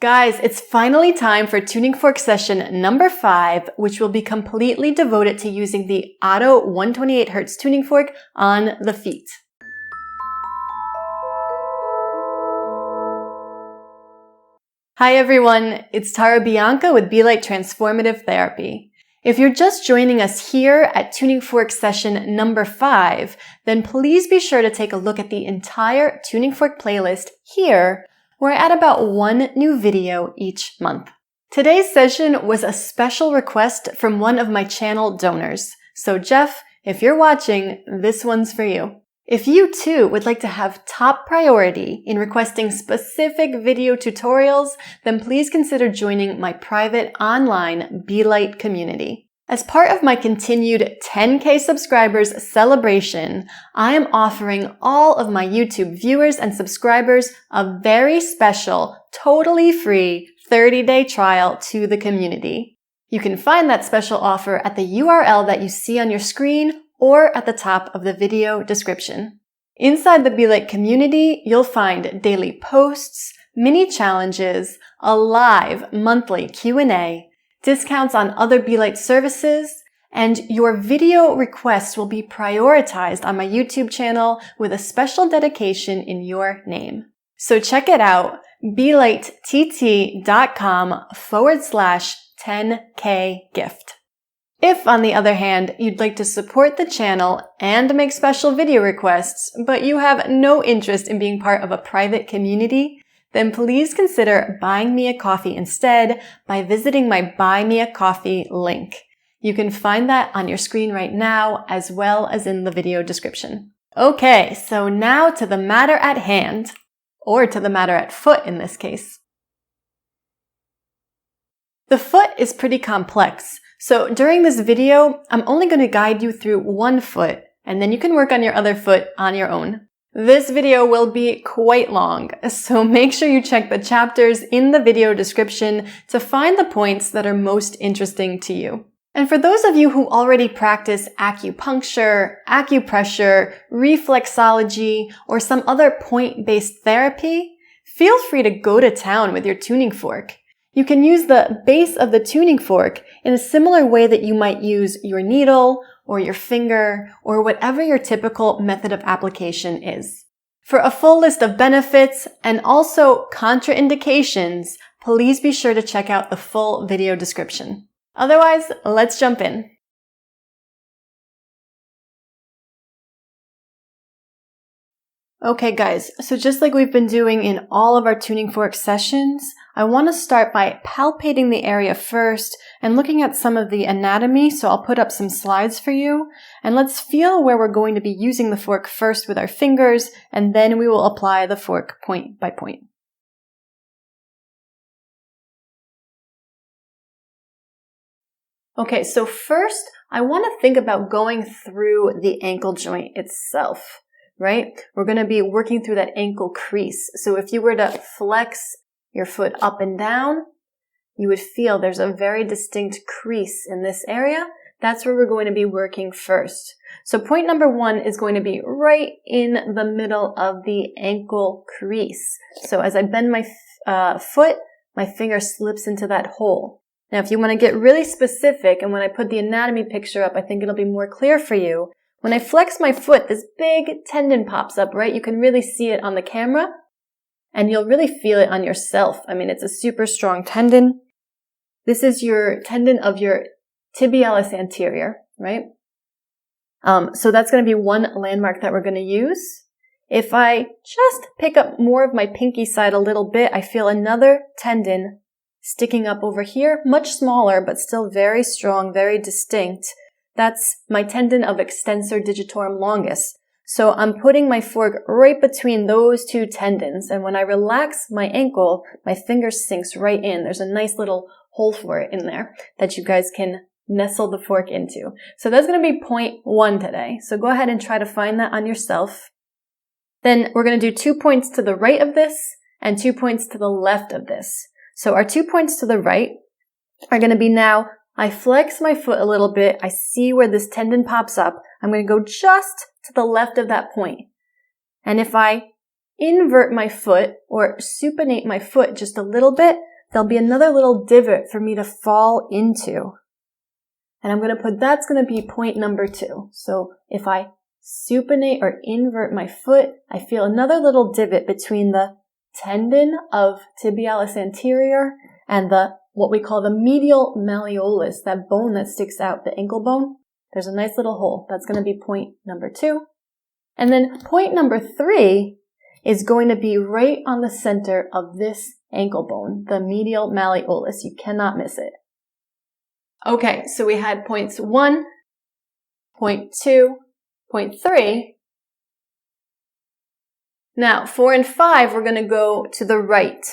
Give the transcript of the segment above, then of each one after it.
Guys, it's finally time for tuning fork session number 5, which will be completely devoted to using the OTTO 128Hz tuning fork on the feet. Hi everyone, it's Tara Bianca with Be Light Transformative Therapy. If you're just joining us here at tuning fork session number 5, then please be sure to take a look at the entire tuning fork playlist here. We're at about one new video each month. Today's session was a special request from one of my channel donors. So Jeff, if you're watching, this one's for you. If you too would like to have top priority in requesting specific video tutorials, then please consider joining my private online Be Light community. As part of my continued 10K subscribers celebration, I am offering all of my YouTube viewers and subscribers a very special, totally free 30-day trial to the community. You can find that special offer at the URL that you see on your screen or at the top of the video description. Inside the Be Light community, you'll find daily posts, mini challenges, a live monthly Q&A, discounts on other Be Light services, and your video requests will be prioritized on my YouTube channel with a special dedication in your name. So check it out, BeLightTT.com/10K gift. If, on the other hand, you'd like to support the channel and make special video requests, but you have no interest in being part of a private community, then please consider buying me a coffee instead by visiting my Buy Me a Coffee link. You can find that on your screen right now, as well as in the video description. Okay, so now to the matter at hand, or to the matter at foot in this case. The foot is pretty complex, so during this video, I'm only going to guide you through one foot, and then you can work on your other foot on your own. This video will be quite long, so make sure you check the chapters in the video description to find the points that are most interesting to you. And for those of you who already practice acupuncture, acupressure, reflexology, or some other point-based therapy, feel free to go to town with your tuning fork. You can use the base of the tuning fork in a similar way that you might use your needle or your finger or whatever your typical method of application is. For a full list of benefits and also contraindications, please be sure to check out the full video description. Otherwise, let's jump in. Okay guys, so just like we've been doing in all of our tuning fork sessions, I want to start by palpating the area first and looking at some of the anatomy, so I'll put up some slides for you, and let's feel where we're going to be using the fork first with our fingers, and then we will apply the fork point by point. Okay, so first, I want to think about going through the ankle joint itself. Right? We're going to be working through that ankle crease. So if you were to flex your foot up and down, you would feel there's a very distinct crease in this area. That's where we're going to be working first. So point number 1 is going to be right in the middle of the ankle crease. So as I bend my foot, my finger slips into that hole. Now if you want to get really specific, and when I put the anatomy picture up, I think it'll be more clear for you. When I flex my foot, this big tendon pops up, right? You can really see it on the camera, and you'll really feel it on yourself. I mean, it's a super strong tendon. This is your tendon of your tibialis anterior, right? So that's going to be one landmark that we're going to use. If I just pick up more of my pinky side a little bit, I feel another tendon sticking up over here, much smaller, but still very strong, very distinct. That's my tendon of extensor digitorum longus. So I'm putting my fork right between those two tendons, and when I relax my ankle, my finger sinks right in. There's a nice little hole for it in there that you guys can nestle the fork into. So that's going to be point 1 today. So go ahead and try to find that on yourself. Then we're going to do 2 points to the right of this and 2 points to the left of this. So our 2 points to the right are going to be now, I flex my foot a little bit. I see where this tendon pops up. I'm going to go just to the left of that point. And if I invert my foot or supinate my foot just a little bit, there'll be another little divot for me to fall into. And I'm going to put, that's going to be point number 2. So if I supinate or invert my foot, I feel another little divot between the tendon of tibialis anterior and what we call the medial malleolus, that bone that sticks out, the ankle bone. There's a nice little hole. That's going to be point number 2. And then point number 3 is going to be right on the center of this ankle bone, the medial malleolus. You cannot miss it. Okay, so we had points 1, point 2, point 3. Now, 4 and 5, we're going to go to the right.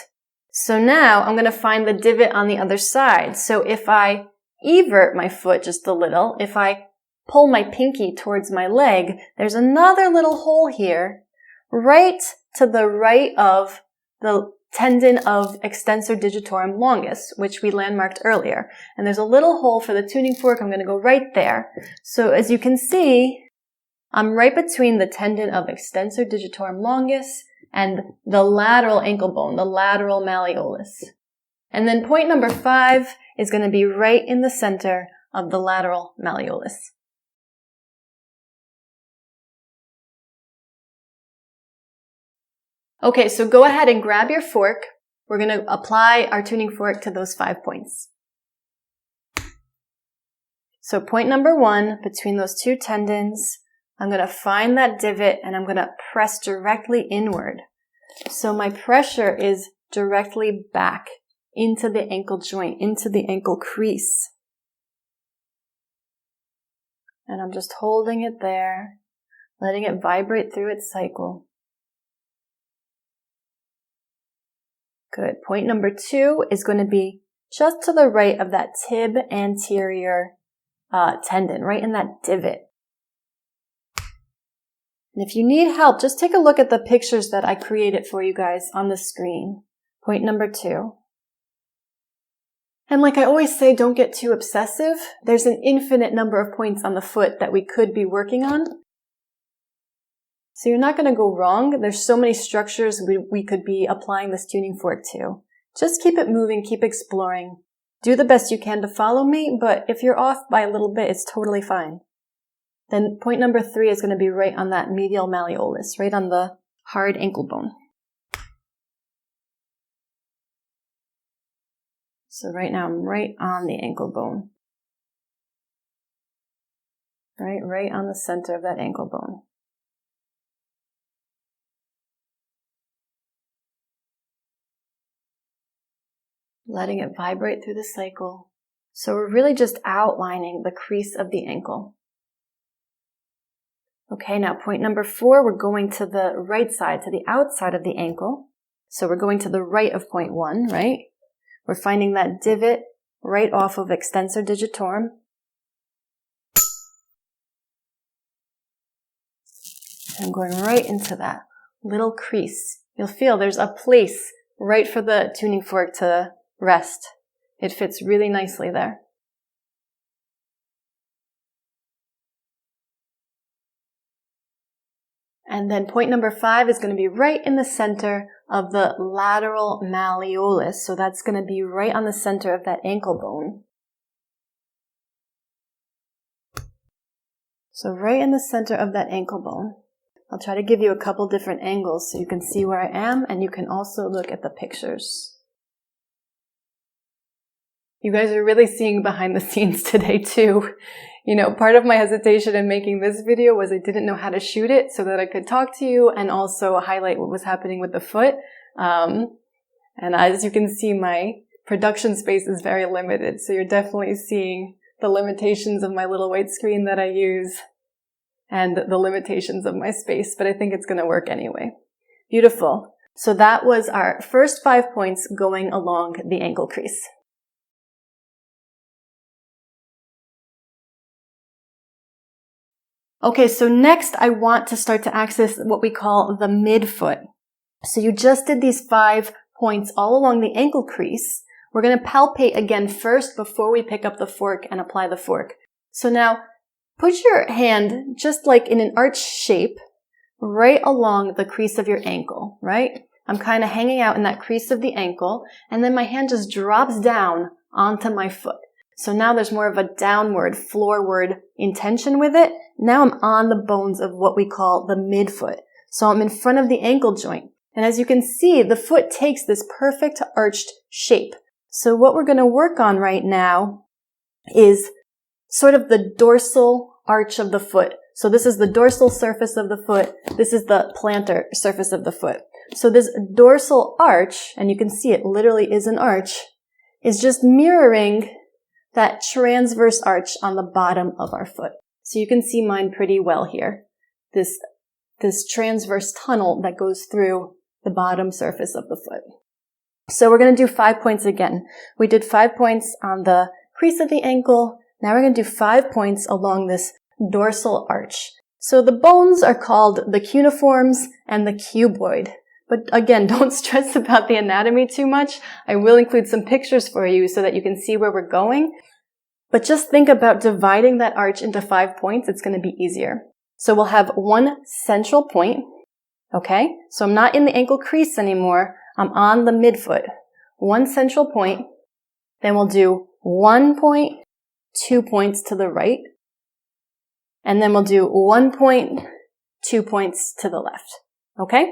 So now I'm going to find the divot on the other side. So if I evert my foot just a little, if I pull my pinky towards my leg, there's another little hole here, right to the right of the tendon of extensor digitorum longus, which we landmarked earlier. And there's a little hole for the tuning fork. I'm going to go right there. So as you can see, I'm right between the tendon of extensor digitorum longus and the lateral ankle bone, the lateral malleolus. And then point number 5 is going to be right in the center of the lateral malleolus. Okay, so go ahead and grab your fork. We're going to apply our tuning fork to those 5 points. So point number 1, between those 2 tendons, I'm going to find that divot and I'm going to press directly inward. So my pressure is directly back into the ankle joint, into the ankle crease. And I'm just holding it there, letting it vibrate through its cycle. Good. Point number 2 is going to be just to the right of that tib anterior tendon, right in that divot. And if you need help, just take a look at the pictures that I created for you guys on the screen. Point number 2. And like I always say, don't get too obsessive. There's an infinite number of points on the foot that we could be working on. So you're not going to go wrong. There's so many structures we could be applying this tuning fork to. Just keep it moving, keep exploring. Do the best you can to follow me, but if you're off by a little bit, it's totally fine. Then point number 3 is going to be right on that medial malleolus, right on the hard ankle bone. So right now I'm right on the ankle bone. Right on the center of that ankle bone. Letting it vibrate through the cycle. So we're really just outlining the crease of the ankle. Okay, now point number 4, we're going to the right side, to the outside of the ankle. So we're going to the right of point 1, right? We're finding that divot right off of extensor digitorum. I'm going right into that little crease. You'll feel there's a place right for the tuning fork to rest. It fits really nicely there. And then point number 5 is going to be right in the center of the lateral malleolus. So that's going to be right on the center of that ankle bone. So right in the center of that ankle bone. I'll try to give you a couple different angles so you can see where I am, and you can also look at the pictures. You guys are really seeing behind the scenes today too. You know, part of my hesitation in making this video was I didn't know how to shoot it so that I could talk to you and also highlight what was happening with the foot. And as you can see, my production space is very limited. So you're definitely seeing the limitations of my little white screen that I use and the limitations of my space, but I think it's going to work anyway. Beautiful. So that was our first 5 points going along the ankle crease. Okay, so next I want to start to access what we call the midfoot. So you just did these 5 points all along the ankle crease. We're going to palpate again first before we pick up the fork and apply the fork. So now put your hand just like in an arch shape right along the crease of your ankle, right? I'm kind of hanging out in that crease of the ankle, and then my hand just drops down onto my foot. So now there's more of a downward, floorward intention with it. Now I'm on the bones of what we call the midfoot. So I'm in front of the ankle joint. And as you can see, the foot takes this perfect arched shape. So what we're going to work on right now is sort of the dorsal arch of the foot. So this is the dorsal surface of the foot. This is the plantar surface of the foot. So this dorsal arch, and you can see it literally is an arch, is just mirroring that transverse arch on the bottom of our foot. So you can see mine pretty well here. This transverse tunnel that goes through the bottom surface of the foot. So we're going to do 5 points again. We did 5 points on the crease of the ankle. Now we're going to do 5 points along this dorsal arch. So the bones are called the cuneiforms and the cuboid. But again, don't stress about the anatomy too much. I will include some pictures for you so that you can see where we're going. But just think about dividing that arch into 5 points. It's going to be easier. So we'll have one central point. Okay? So I'm not in the ankle crease anymore. I'm on the midfoot. One central point. Then we'll do 1 point, 2 points to the right. And then we'll do 1 point, 2 points to the left. Okay?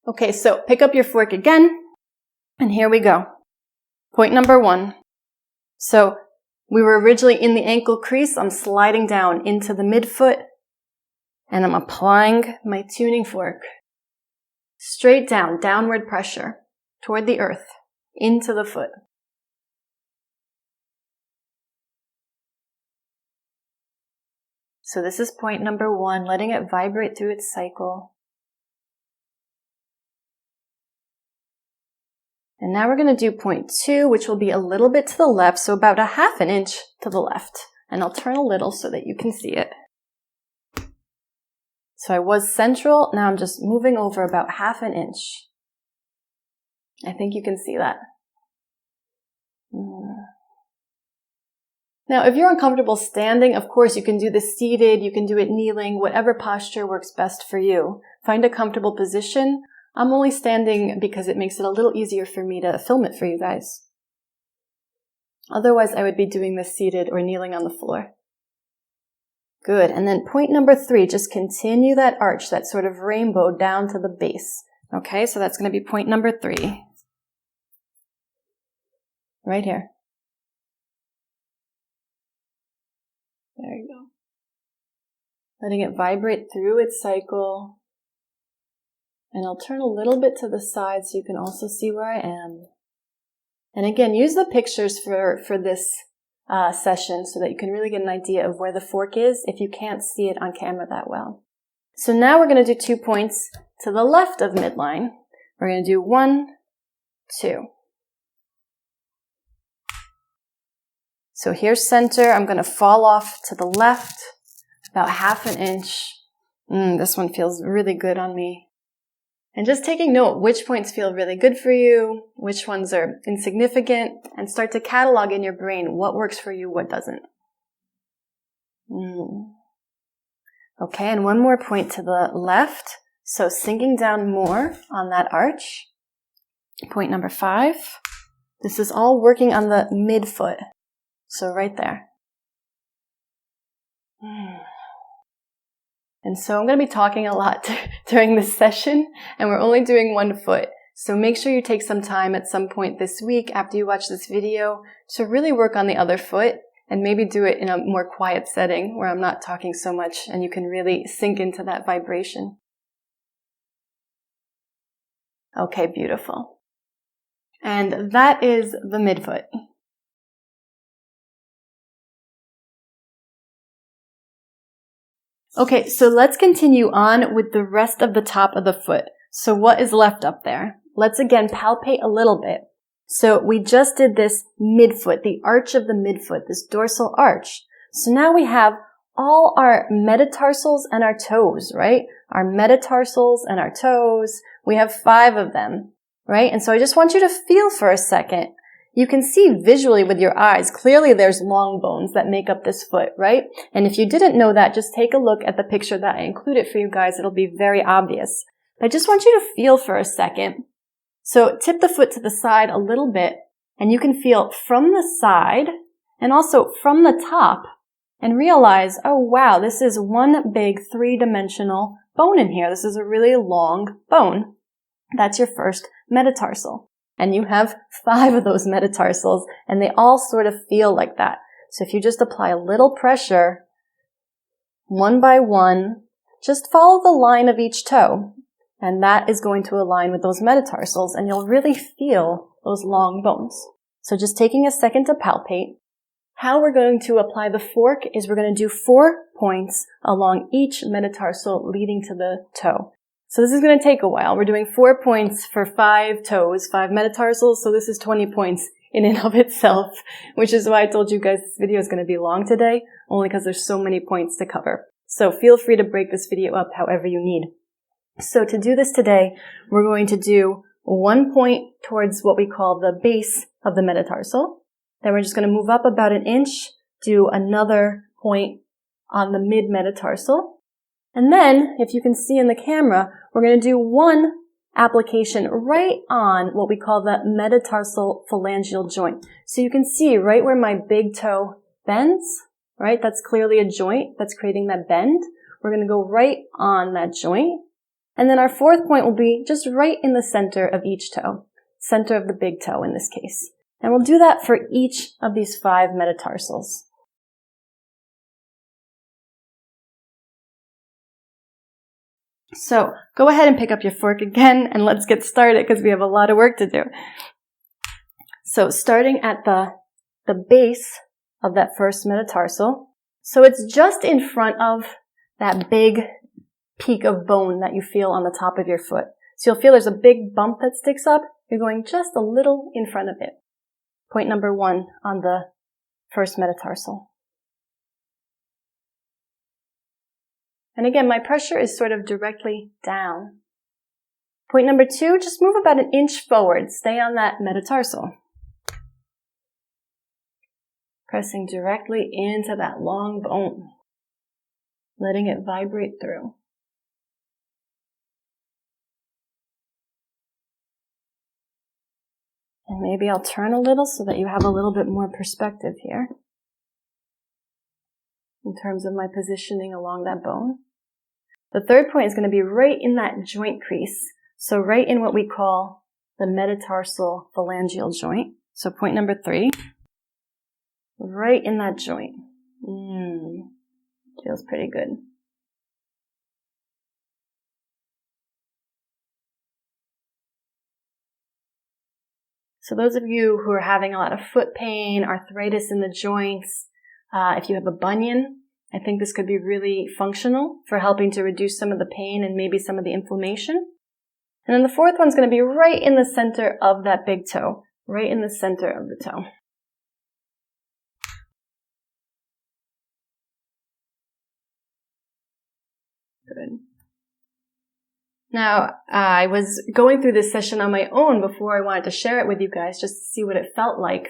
Okay, so pick up your fork again, and here we go. Point number 1. So we were originally in the ankle crease. I'm sliding down into the midfoot, and I'm applying my tuning fork. Straight down, downward pressure toward the earth, into the foot. So this is point number 1, letting it vibrate through its cycle. And now we're going to do point 2, which will be a little bit to the left, so about a ½ inch to the left. And I'll turn a little so that you can see it. So I was central, now I'm just moving over about ½ inch. I think you can see that. Now, if you're uncomfortable standing, of course, you can do this seated, you can do it kneeling, whatever posture works best for you. Find a comfortable position. I'm only standing because it makes it a little easier for me to film it for you guys. Otherwise, I would be doing this seated or kneeling on the floor. Good. And then point number 3, just continue that arch, that sort of rainbow down to the base. Okay, so that's going to be point number 3. Right here. There you go. Letting it vibrate through its cycle. And I'll turn a little bit to the side so you can also see where I am. And again, use the pictures for this session so that you can really get an idea of where the fork is if you can't see it on camera that well. So now we're going to do 2 points to the left of midline. We're going to do 1, 2. So here's center. I'm going to fall off to the left about ½ inch. This one feels really good on me. And just taking note, which points feel really good for you, which ones are insignificant, and start to catalog in your brain what works for you, what doesn't. Okay, and one more point to the left. So sinking down more on that arch. Point number 5. This is all working on the midfoot. So right there. And so I'm going to be talking a lot during this session, and we're only doing 1 foot. So make sure you take some time at some point this week after you watch this video to really work on the other foot and maybe do it in a more quiet setting where I'm not talking so much and you can really sink into that vibration. Okay, beautiful. And that is the midfoot. Okay, so let's continue on with the rest of the top of the foot. So what is left up there? Let's again palpate a little bit. So we just did this midfoot, the arch of the midfoot, this dorsal arch. So now we have all our metatarsals and our toes, right? Our metatarsals and our toes. We have 5 of them, right? And so I just want you to feel for a second. you can see visually with your eyes, clearly there's long bones that make up this foot, right? And if you didn't know that, just take a look at the picture that I included for you guys. It'll be very obvious. I just want you to feel for a second. So tip the foot to the side a little bit, and you can feel from the side and also from the top and realize, oh wow, this is one big three-dimensional bone in here. This is a really long bone. That's your first metatarsal. And you have 5 of those metatarsals, and they all sort of feel like that. So if you just apply a little pressure, one by one, just follow the line of each toe. And that is going to align with those metatarsals, and you'll really feel those long bones. So just taking a second to palpate. How we're going to apply the fork is we're going to do 4 points along each metatarsal leading to the toe. So this is going to take a while. We're doing 4 points for 5 toes, 5 metatarsals, so this is 20 points in and of itself, which is why I told you guys this video is going to be long today, only because there's so many points to cover. So feel free to break this video up however you need. So to do this today, we're going to do 1 point towards what we call the base of the metatarsal. Then we're just going to move up about an inch, do another point on the mid-metatarsal. And then, if you can see in the camera, we're going to do 1 application right on what we call the metatarsal phalangeal joint. So you can see right where my big toe bends, right? That's clearly a joint that's creating that bend. We're going to go right on that joint. And then our 4th point will be just right in the center of each toe, center of the big toe in this case. And we'll do that for each of these 5 metatarsals. So go ahead and pick up your fork again, and let's get started because we have a lot of work to do. So starting at the base of that first metatarsal. So it's just in front of that big peak of bone that you feel on the top of your foot. So you'll feel there's a big bump that sticks up. You're going just a little in front of it. Point number 1 on the first metatarsal. And again, my pressure is sort of directly down. Point number 2, just move about an inch forward. Stay on that metatarsal. Pressing directly into that long bone. Letting it vibrate through. And maybe I'll turn a little so that you have a little bit more perspective here in terms of my positioning along that bone. The 3rd point is going to be right in that joint crease. So right in what we call the metatarsal phalangeal joint. So point number 3, right in that joint. Feels pretty good. So those of you who are having a lot of foot pain, arthritis in the joints, if you have a bunion, I think this could be really functional for helping to reduce some of the pain and maybe some of the inflammation. And then the 4th one's going to be right in the center of that big toe, right in the center of the toe. Good. Now, I was going through this session on my own before I wanted to share it with you guys just to see what it felt like.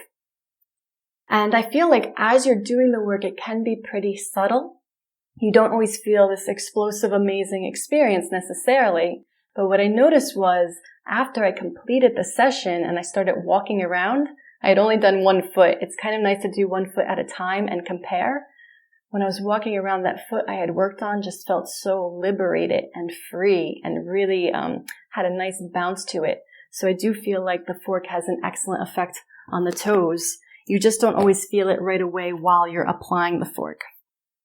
And I feel like as you're doing the work, it can be pretty subtle. You don't always feel this explosive, amazing experience necessarily. But what I noticed was after I completed the session and I started walking around, I had only done 1 foot. It's kind of nice to do 1 foot at a time and compare. When I was walking around, that foot I had worked on just felt so liberated and free and really had a nice bounce to it. So I do feel like the fork has an excellent effect on the toes. You just don't always feel it right away while you're applying the fork.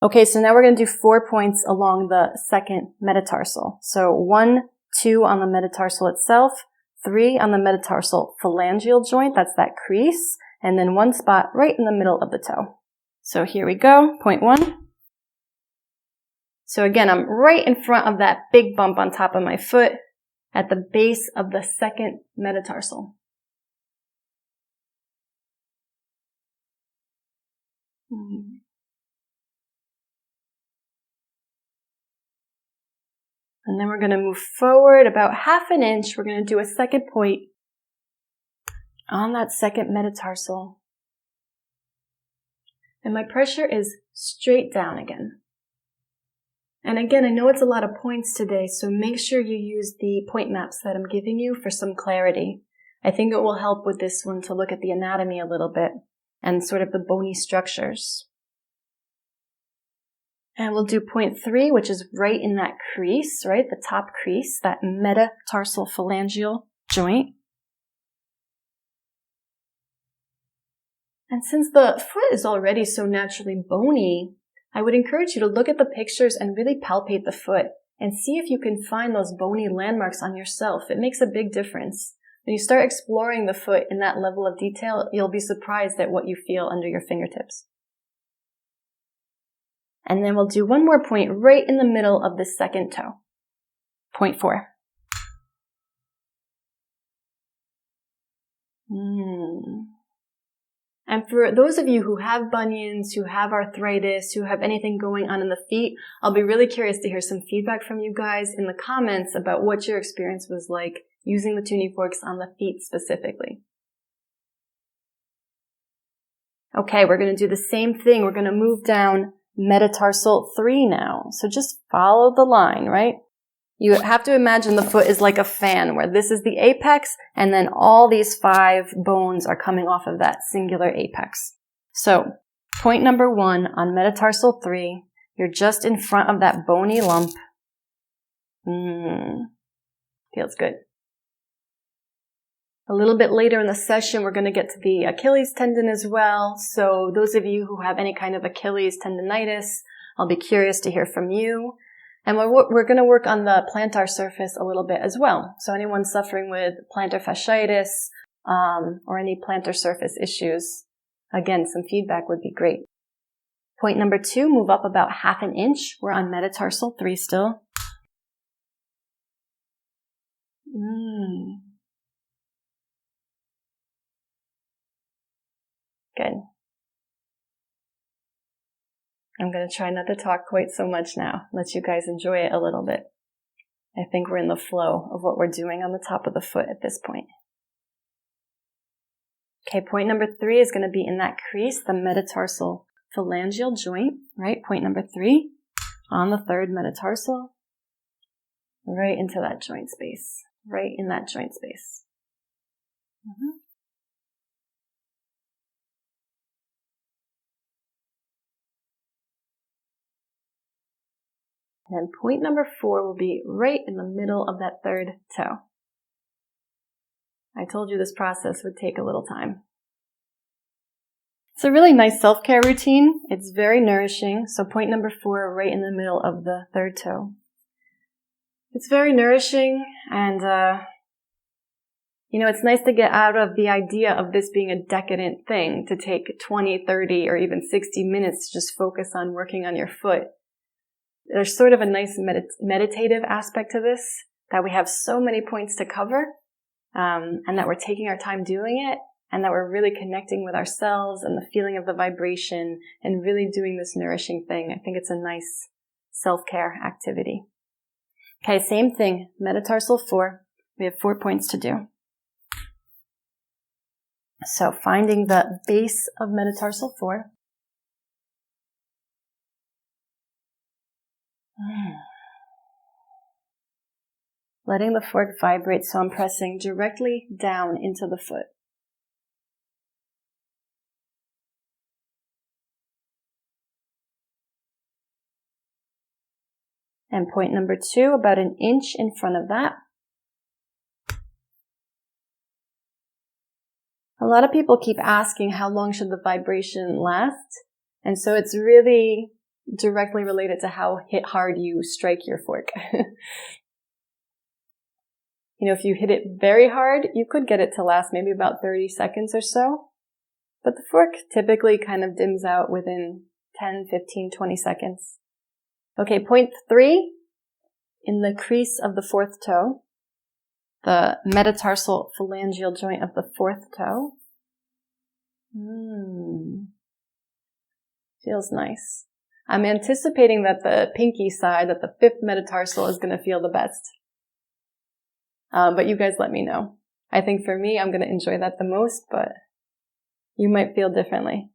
Okay, so now we're going to do 4 points along the 2nd metatarsal. So 1, 2 on the metatarsal itself, 3 on the metatarsal phalangeal joint, that's that crease, and then 1 spot right in the middle of the toe. So here we go, point 1. So again, I'm right in front of that big bump on top of my foot at the base of the 2nd metatarsal. And then we're going to move forward about half an inch. We're going to do a 2nd point on that second metatarsal. And my pressure is straight down again. And again, I know it's a lot of points today, so make sure you use the point maps that I'm giving you for some clarity. I think it will help with this one to look at the anatomy a little bit and sort of the bony structures. And we'll do point 3, which is right in that crease, right? The top crease, that metatarsal phalangeal joint. And since the foot is already so naturally bony, I would encourage you to look at the pictures and really palpate the foot and see if you can find those bony landmarks on yourself. It makes a big difference. When you start exploring the foot in that level of detail, you'll be surprised at what you feel under your fingertips. And then we'll do one more point right in the middle of the second toe. Point 4. And for those of you who have bunions, who have arthritis, who have anything going on in the feet, I'll be really curious to hear some feedback from you guys in the comments about what your experience was like using the tuning forks on the feet specifically. Okay, we're going to do the same thing. We're going to move down metatarsal 3 now. So just follow the line, right? You have to imagine the foot is like a fan where this is the apex and then all these 5 bones are coming off of that singular apex. So point number 1 on metatarsal 3, you're just in front of that bony lump. Feels good. A little bit later in the session, we're going to get to the Achilles tendon as well. So those of you who have any kind of Achilles tendonitis, I'll be curious to hear from you. And we're going to work on the plantar surface a little bit as well. So anyone suffering with plantar fasciitis or any plantar surface issues, again, some feedback would be great. Point number 2, move up about 1/2 inch. We're on metatarsal 3 still. Good. I'm going to try not to talk quite so much now. Let you guys enjoy it a little bit. I think we're in the flow of what we're doing on the top of the foot at this point. Okay, point number 3 is going to be in that crease, the metatarsal phalangeal joint, right? Point number 3 on the 3rd metatarsal, right into that joint space, right in that joint space. And then point number 4 will be right in the middle of that 3rd toe. I told you this process would take a little time. It's a really nice self-care routine. It's very nourishing. So point number 4, right in the middle of the 3rd toe. It's very nourishing and, it's nice to get out of the idea of this being a decadent thing, to take 20, 30, or even 60 minutes to just focus on working on your foot. There's sort of a nice meditative aspect to this, that we have so many points to cover, and that we're taking our time doing it, and that we're really connecting with ourselves and the feeling of the vibration and really doing this nourishing thing. I think it's a nice self-care activity. Okay, same thing, metatarsal 4. We have 4 points to do. So finding the base of metatarsal 4. Letting the fork vibrate, so I'm pressing directly down into the foot. And point number 2, about 1 inch in front of that. A lot of people keep asking how long should the vibration last, and so it's really directly related to how hard you strike your fork. If you hit it very hard, you could get it to last maybe about 30 seconds or so. But the fork typically kind of dims out within 10, 15, 20 seconds. Okay, point 3, in the crease of the 4th toe, the metatarsal phalangeal joint of the 4th toe. Feels nice. I'm anticipating that the pinky side, that the 5th metatarsal is going to feel the best. But you guys let me know. I think for me, I'm going to enjoy that the most, but you might feel differently.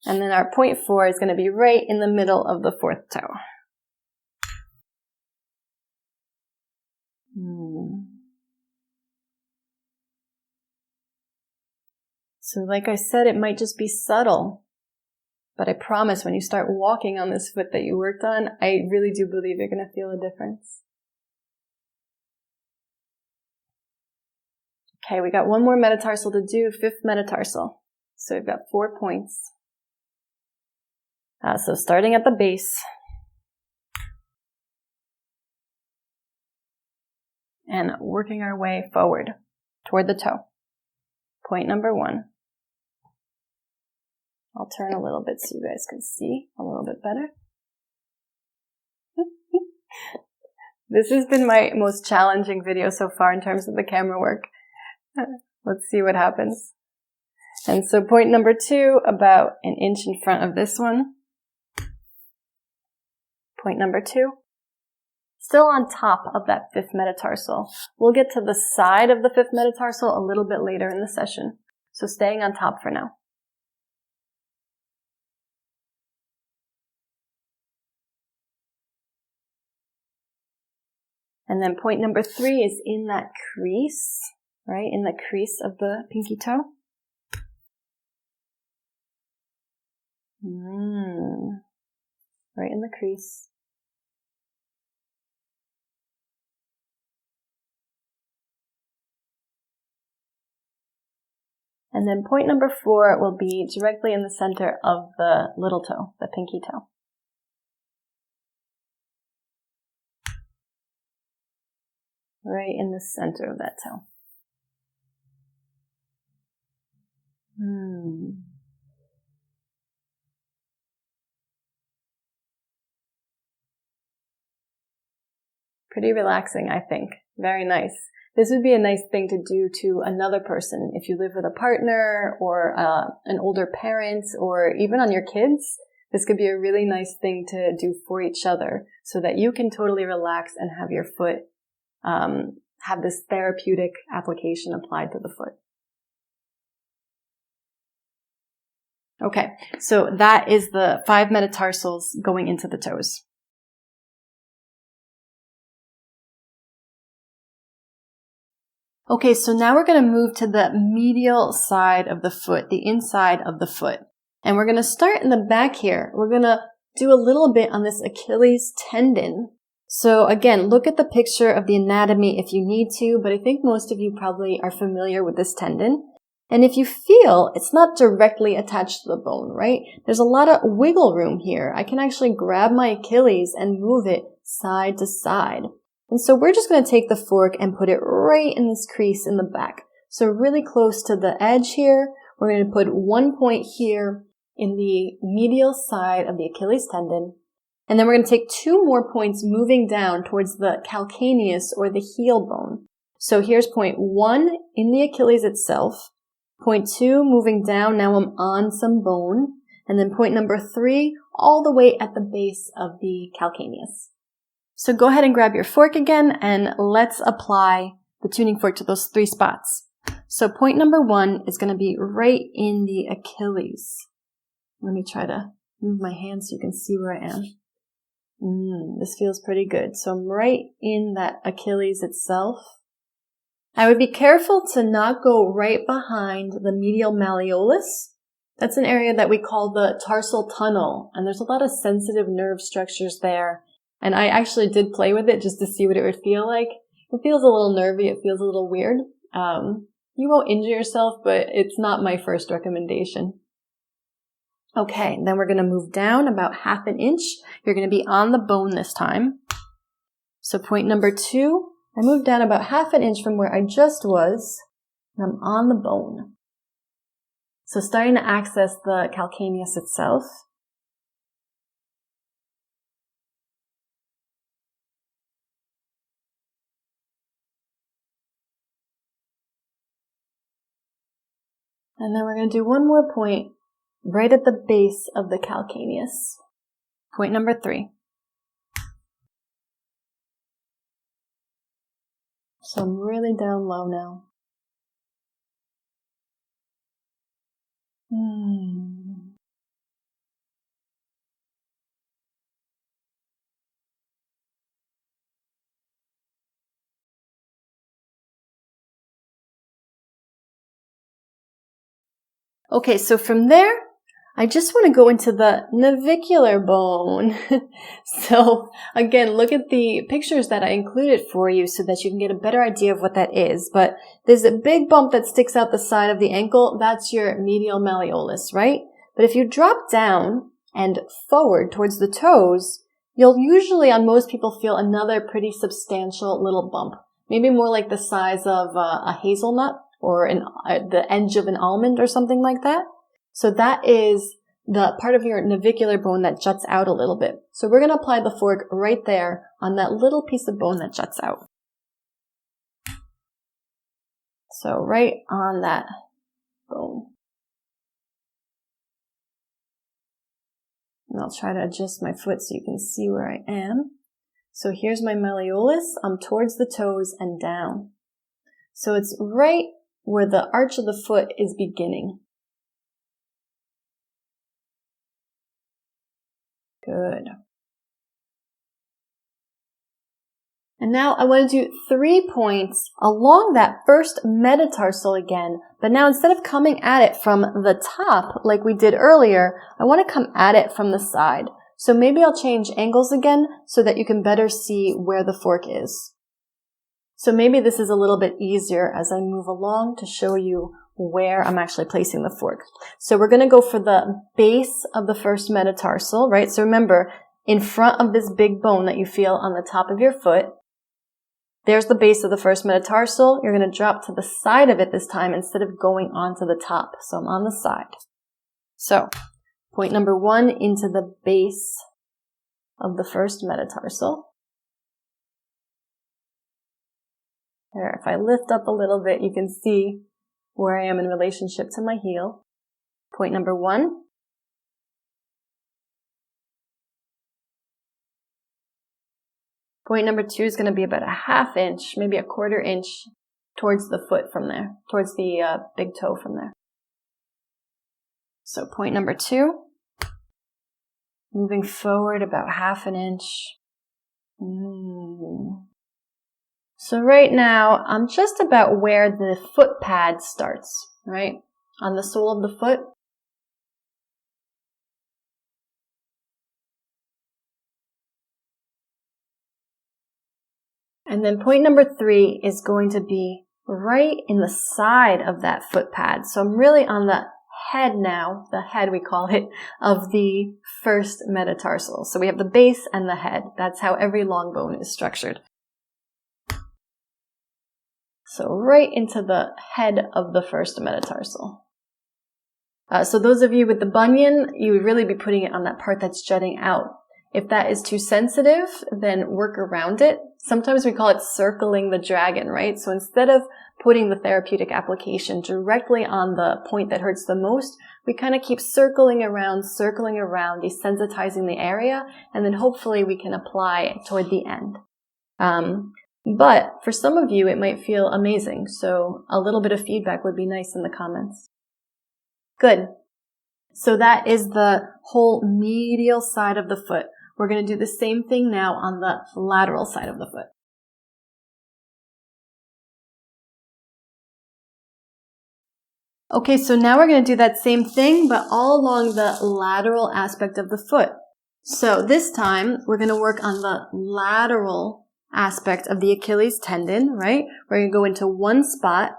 And then our point 4 is going to be right in the middle of the fourth toe. So like I said, it might just be subtle, but I promise when you start walking on this foot that you worked on, I really do believe you're going to feel a difference. Okay, we got one more metatarsal to do, 5th metatarsal. So we've got 4 points. So starting at the base. And working our way forward toward the toe. Point number 1. I'll turn a little bit so you guys can see a little bit better. This has been my most challenging video so far in terms of the camera work. Let's see what happens. And so point number 2, about an inch in front of this one. Point number 2, still on top of that 5th metatarsal. We'll get to the side of the 5th metatarsal a little bit later in the session. So staying on top for now. And then point number 3 is in that crease, right? In the crease of the pinky toe. Right in the crease. And then point number 4 will be directly in the center of the little toe, the pinky toe. Right in the center of that toe. Pretty relaxing, I think. Very nice. This would be a nice thing to do to another person. If you live with a partner or an older parent or even on your kids, this could be a really nice thing to do for each other so that you can totally relax and have your foot have this therapeutic application applied to the foot. Okay, so that is the 5 metatarsals going into the toes. Okay, so now we're going to move to the medial side of the foot, the inside of the foot. And we're going to start in the back here. We're going to do a little bit on this Achilles tendon. So again, look at the picture of the anatomy if you need to, but I think most of you probably are familiar with this tendon. And if you feel, it's not directly attached to the bone, right? There's a lot of wiggle room here. I can actually grab my Achilles and move it side to side. And so we're just going to take the fork and put it right in this crease in the back. So really close to the edge here. We're going to put 1 point here in the medial side of the Achilles tendon. And then we're going to take 2 more points moving down towards the calcaneus or the heel bone. So here's point 1 in the Achilles itself. Point 2 moving down, now I'm on some bone. And then point number 3 all the way at the base of the calcaneus. So go ahead and grab your fork again and let's apply the tuning fork to those 3 spots. So point number 1 is going to be right in the Achilles. Let me try to move my hand so you can see where I am. This feels pretty good. So I'm right in that Achilles itself. I would be careful to not go right behind the medial malleolus. That's an area that we call the tarsal tunnel, and there's a lot of sensitive nerve structures there. And I actually did play with it just to see what it would feel like. It feels a little nervy. It feels a little weird. You won't injure yourself, but it's not my first recommendation. Okay, then we're going to move down about 1/2 inch. You're going to be on the bone this time. So point number 2, I moved down about 1/2 inch from where I just was, and I'm on the bone. So starting to access the calcaneus itself. And then we're going to do 1 more point right at the base of the calcaneus. Point number 3. So I'm really down low now. Okay, so from there, I just want to go into the navicular bone. So again, look at the pictures that I included for you so that you can get a better idea of what that is. But there's a big bump that sticks out the side of the ankle. That's your medial malleolus, right? But if you drop down and forward towards the toes, you'll usually, on most people, feel another pretty substantial little bump. Maybe more like the size of a hazelnut or the edge of an almond or something like that. So that is the part of your navicular bone that juts out a little bit. So we're going to apply the fork right there on that little piece of bone that juts out. So right on that bone. And I'll try to adjust my foot so you can see where I am. So here's my malleolus. I'm towards the toes and down. So it's right where the arch of the foot is beginning. Good. And now I want to do 3 points along that first metatarsal again, but now instead of coming at it from the top like we did earlier, I want to come at it from the side. So maybe I'll change angles again so that you can better see where the fork is. So maybe this is a little bit easier as I move along to show you where I'm actually placing the fork. So we're going to go for the base of the first metatarsal, right? So remember, in front of this big bone that you feel on the top of your foot, there's the base of the first metatarsal. You're going to drop to the side of it this time instead of going onto the top. So I'm on the side. So point number 1 into the base of the first metatarsal. There, if I lift up a little bit, you can see where I am in relationship to my heel. Point number 1. Point number 2 is going to be about a ½ inch, maybe a ¼ inch towards the foot from there, towards the big toe from there. So point number 2, moving forward about ½ inch. So right now, I'm just about where the foot pad starts, right? On the sole of the foot. And then point number 3 is going to be right in the side of that foot pad. So I'm really on the head now, the head we call it, of the first metatarsal. So we have the base and the head. That's how every long bone is structured. So right into the head of the first metatarsal. So those of you with the bunion, you would really be putting it on that part that's jutting out. If that is too sensitive, then work around it. Sometimes we call it circling the dragon, right? So instead of putting the therapeutic application directly on the point that hurts the most, we kind of keep circling around, desensitizing the area, and then hopefully we can apply toward the end. But for some of you, it might feel amazing. So a little bit of feedback would be nice in the comments. Good. So that is the whole medial side of the foot. We're going to do the same thing now on the lateral side of the foot. Okay, so now we're going to do that same thing, but all along the lateral aspect of the foot. So this time, we're going to work on the lateral aspect of the Achilles tendon, right? We're going to go into one spot,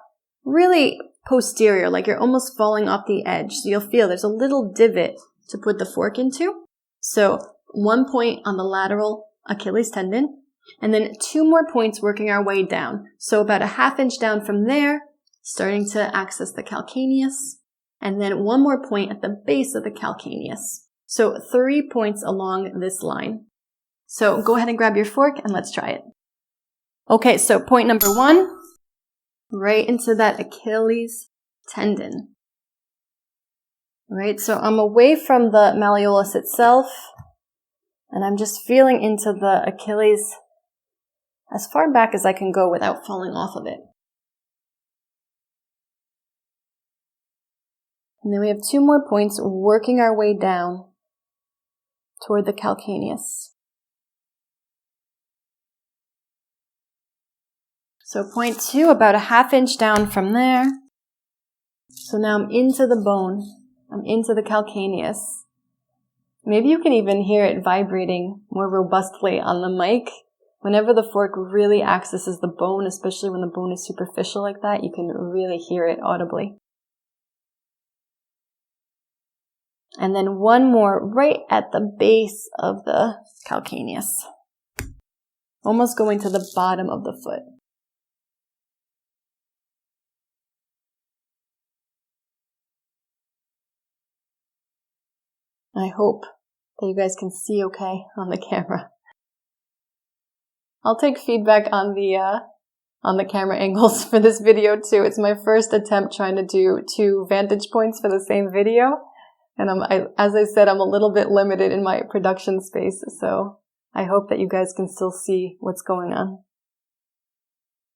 really posterior, like you're almost falling off the edge. So you'll feel there's a little divot to put the fork into. So 1 point on the lateral Achilles tendon, and then 2 more points working our way down. So about a ½ inch down from there, starting to access the calcaneus, and then 1 more point at the base of the calcaneus. So 3 points along this line. So go ahead and grab your fork and let's try it. Okay, so point number 1, right into that Achilles tendon. Right, so I'm away from the malleolus itself, and I'm just feeling into the Achilles as far back as I can go without falling off of it. And then we have 2 more points, working our way down toward the calcaneus. So point 2, about a ½ inch down from there. So now I'm into the bone. I'm into the calcaneus. Maybe you can even hear it vibrating more robustly on the mic. Whenever the fork really accesses the bone, especially when the bone is superficial like that, you can really hear it audibly. And then 1 more right at the base of the calcaneus. Almost going to the bottom of the foot. I hope that you guys can see okay on the camera. I'll take feedback on the camera angles for this video too. It's my first attempt trying to do 2 vantage points for the same video. And as I said, I'm a little bit limited in my production space, so I hope that you guys can still see what's going on.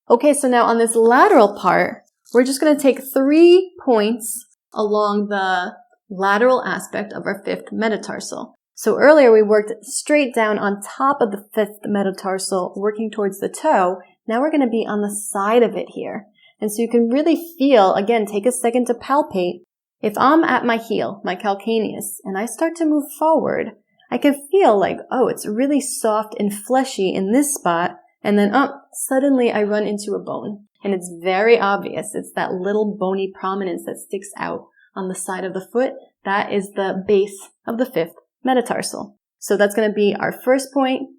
Okay, so now on this lateral part, we're just going to take 3 points along the lateral aspect of our 5th metatarsal. So earlier we worked straight down on top of the 5th metatarsal, working towards the toe. Now we're going to be on the side of it here. And so you can really feel, again, take a second to palpate. If I'm at my heel, my calcaneus, and I start to move forward, I can feel like, oh, it's really soft and fleshy in this spot, and then suddenly I run into a bone. And it's very obvious. It's that little bony prominence that sticks out on the side of the foot. That is the base of the 5th metatarsal. So that's going to be our first point.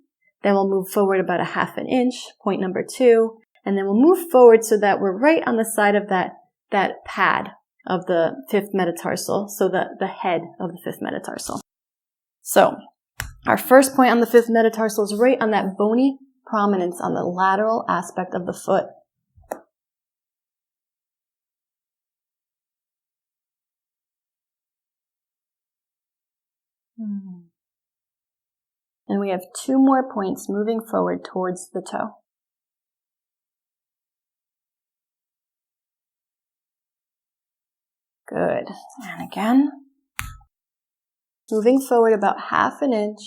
Then we'll move forward about a ½ inch, point number 2, and then we'll move forward so that we're right on the side of that pad of the 5th metatarsal, so the head of the 5th metatarsal. So our first point on the 5th metatarsal is right on that bony prominence on the lateral aspect of the foot. And we have 2 more points moving forward towards the toe. Good. And again, moving forward about ½ inch.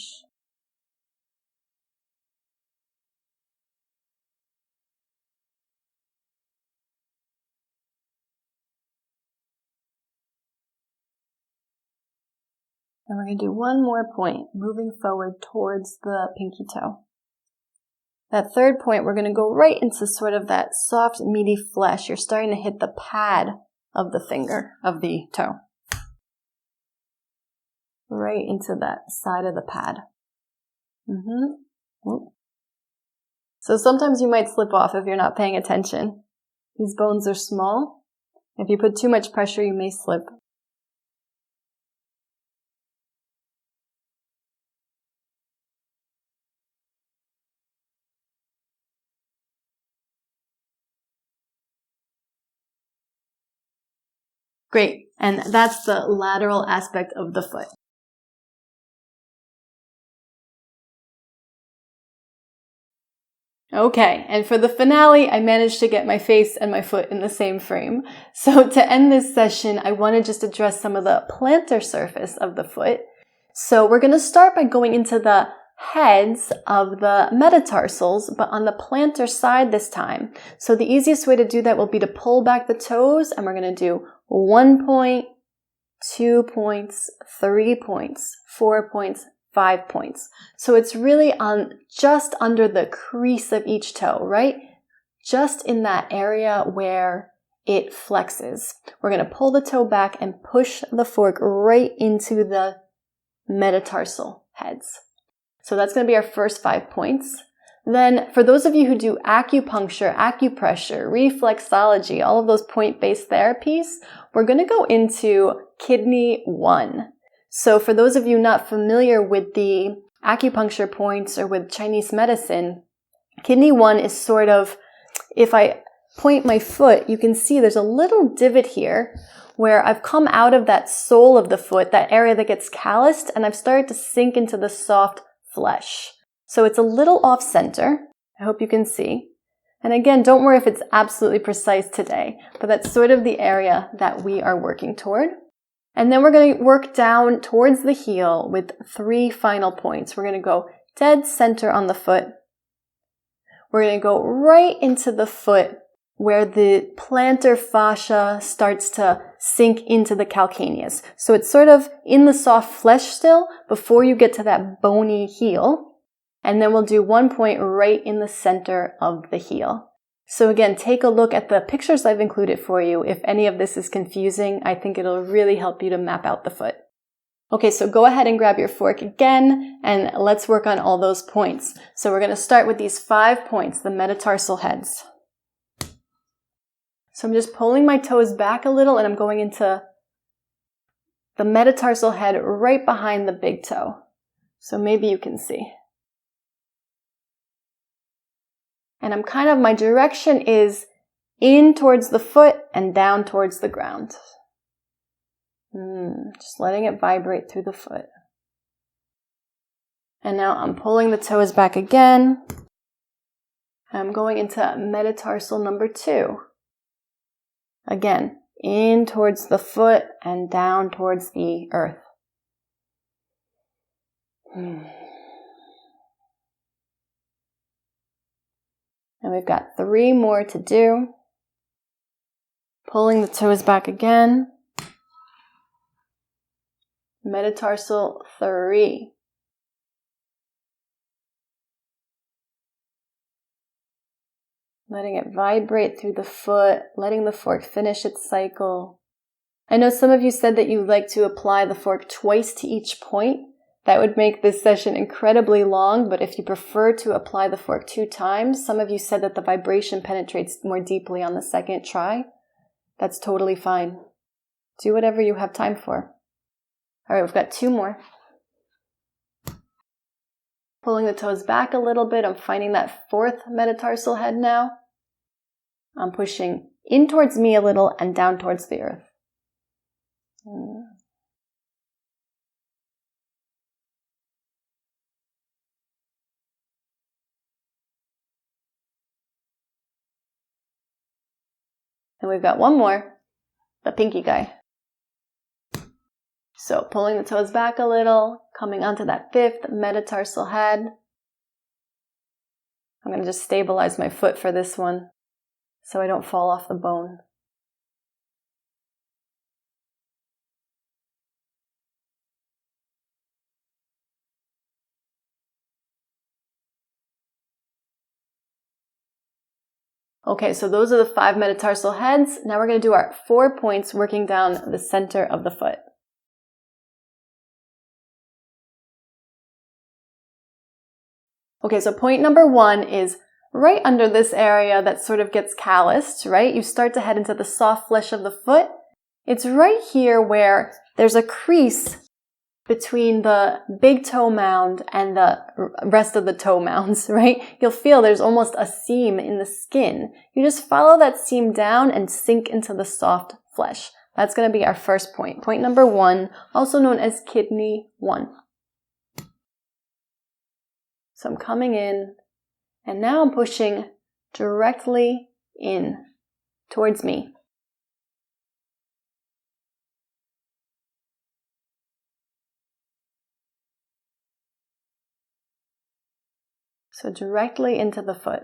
And we're going to do 1 more point, moving forward towards the pinky toe. That 3rd point, we're going to go right into sort of that soft, meaty flesh. You're starting to hit the pad of the finger, of the toe. Right into that side of the pad. So sometimes you might slip off if you're not paying attention. These bones are small. If you put too much pressure, you may slip. Great. And that's the lateral aspect of the foot. Okay, and for the finale, I managed to get my face and my foot in the same frame. So to end this session, I want to just address some of the plantar surface of the foot. So we're going to start by going into the heads of the metatarsals, but on the plantar side this time. So the easiest way to do that will be to pull back the toes, and we're going to do 1 point, 2 points, 3 points, 4 points, 5 points. So it's really on just under the crease of each toe, right? Just in that area where it flexes. We're going to pull the toe back and push the fork right into the metatarsal heads. So that's going to be our first 5 points. Then for those of you who do acupuncture, acupressure, reflexology, all of those point-based therapies, we're going to go into kidney 1. So for those of you not familiar with the acupuncture points or with Chinese medicine, kidney 1 is sort of, if I point my foot, you can see there's a little divot here where I've come out of that sole of the foot, that area that gets calloused, and I've started to sink into the soft flesh. So it's a little off center, I hope you can see. And again, don't worry if it's absolutely precise today, but that's sort of the area that we are working toward. And then we're going to work down towards the heel with 3 final points. We're going to go dead center on the foot. We're going to go right into the foot where the plantar fascia starts to sink into the calcaneus. So it's sort of in the soft flesh still before you get to that bony heel. And then we'll do 1 point right in the center of the heel. So again, take a look at the pictures I've included for you. If any of this is confusing, I think it'll really help you to map out the foot. Okay, so go ahead and grab your fork again, and let's work on all those points. So we're going to start with these 5 points, the metatarsal heads. So I'm just pulling my toes back a little, and I'm going into the metatarsal head right behind the big toe. So maybe you can see. And my direction is in towards the foot and down towards the ground. Just letting it vibrate through the foot. And now I'm pulling the toes back again. I'm going into metatarsal number 2. Again, in towards the foot and down towards the earth. And we've got 3 more to do. Pulling the toes back again. Metatarsal 3. Letting it vibrate through the foot, letting the fork finish its cycle. I know some of you said that you like to apply the fork twice to each point. That would make this session incredibly long, but if you prefer to apply the fork 2 times, some of you said that the vibration penetrates more deeply on the second try. That's totally fine. Do whatever you have time for. All right, we've got 2 more. Pulling the toes back a little bit, I'm finding that 4th metatarsal head now. I'm pushing in towards me a little and down towards the earth. And we've got 1 more, the pinky guy. So pulling the toes back a little, coming onto that 5th metatarsal head. I'm going to just stabilize my foot for this one so I don't fall off the bone. Okay, so those are the 5 metatarsal heads. Now we're going to do our 4 points working down the center of the foot. Okay, so point number 1 is right under this area that sort of gets calloused, right? You start to head into the soft flesh of the foot. It's right here where there's a crease between the big toe mound and the rest of the toe mounds, right? You'll feel there's almost a seam in the skin. You just follow that seam down and sink into the soft flesh. That's going to be our first point. Point number 1, also known as kidney 1. So I'm coming in, and now I'm pushing directly in towards me. So directly into the foot,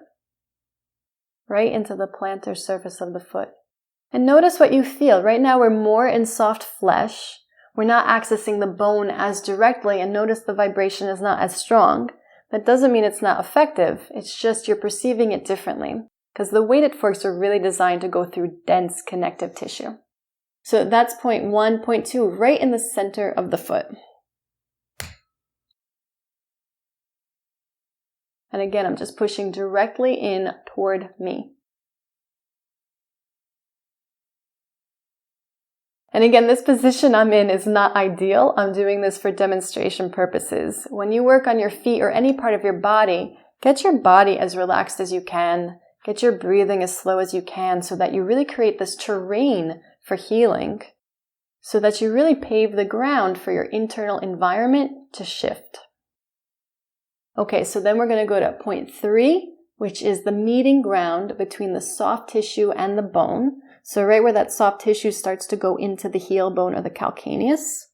right into the plantar surface of the foot. And notice what you feel. Right now we're more in soft flesh. We're not accessing the bone as directly, and notice the vibration is not as strong. That doesn't mean it's not effective. It's just you're perceiving it differently because the weighted forks are really designed to go through dense connective tissue. So that's point 1. Point 2, right in the center of the foot. And again, I'm just pushing directly in toward me. And again, this position I'm in is not ideal. I'm doing this for demonstration purposes. When you work on your feet or any part of your body, get your body as relaxed as you can. Get your breathing as slow as you can so that you really create this terrain for healing, so that you really pave the ground for your internal environment to shift. Okay, so then we're going to go to point 3, which is the meeting ground between the soft tissue and the bone. So right where that soft tissue starts to go into the heel bone or the calcaneus.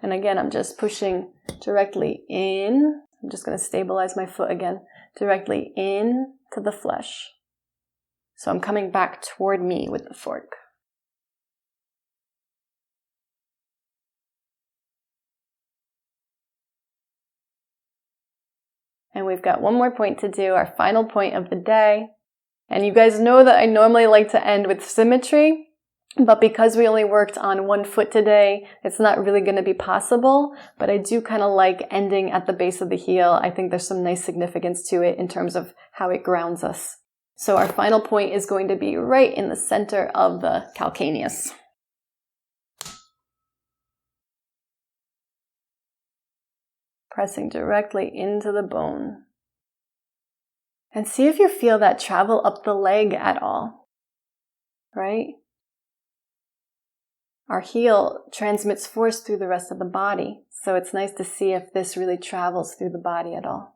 And again, I'm just pushing directly in. I'm just going to stabilize my foot again, directly in to the flesh. So I'm coming back toward me with the fork. And we've got one more point to do, our final point of the day. And you guys know that I normally like to end with symmetry, but because we only worked on one foot today, it's not really going to be possible. But I do kind of like ending at the base of the heel. I think there's some nice significance to it in terms of how it grounds us. So our final point is going to be right in the center of the calcaneus. Pressing directly into the bone. And see if you feel that travel up the leg at all, right? Our heel transmits force through the rest of the body, so it's nice to see if this really travels through the body at all.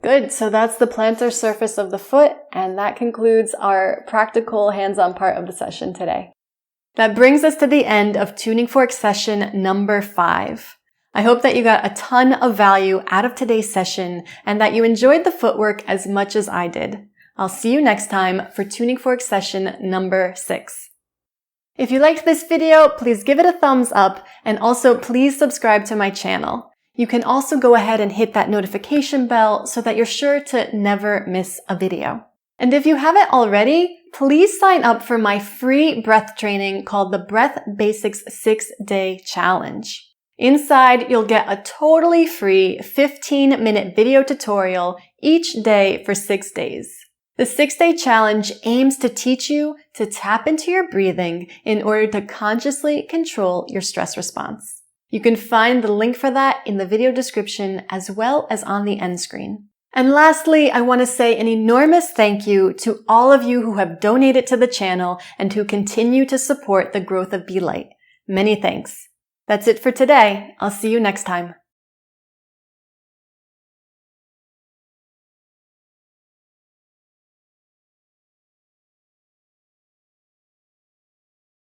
Good, so that's the plantar surface of the foot, and that concludes our practical hands-on part of the session today. That brings us to the end of tuning fork session number 5. I hope that you got a ton of value out of today's session and that you enjoyed the footwork as much as I did. I'll see you next time for tuning fork session number 6. If you liked this video, please give it a thumbs up and also please subscribe to my channel. You can also go ahead and hit that notification bell so that you're sure to never miss a video. And if you haven't already, please sign up for my free breath training called the Breath Basics 6-Day Challenge. Inside, you'll get a totally free 15-minute video tutorial each day for 6 days. The 6-Day Challenge aims to teach you to tap into your breathing in order to consciously control your stress response. You can find the link for that in the video description as well as on the end screen. And lastly, I want to say an enormous thank you to all of you who have donated to the channel and who continue to support the growth of Be Light. Many thanks. That's it for today. I'll see you next time.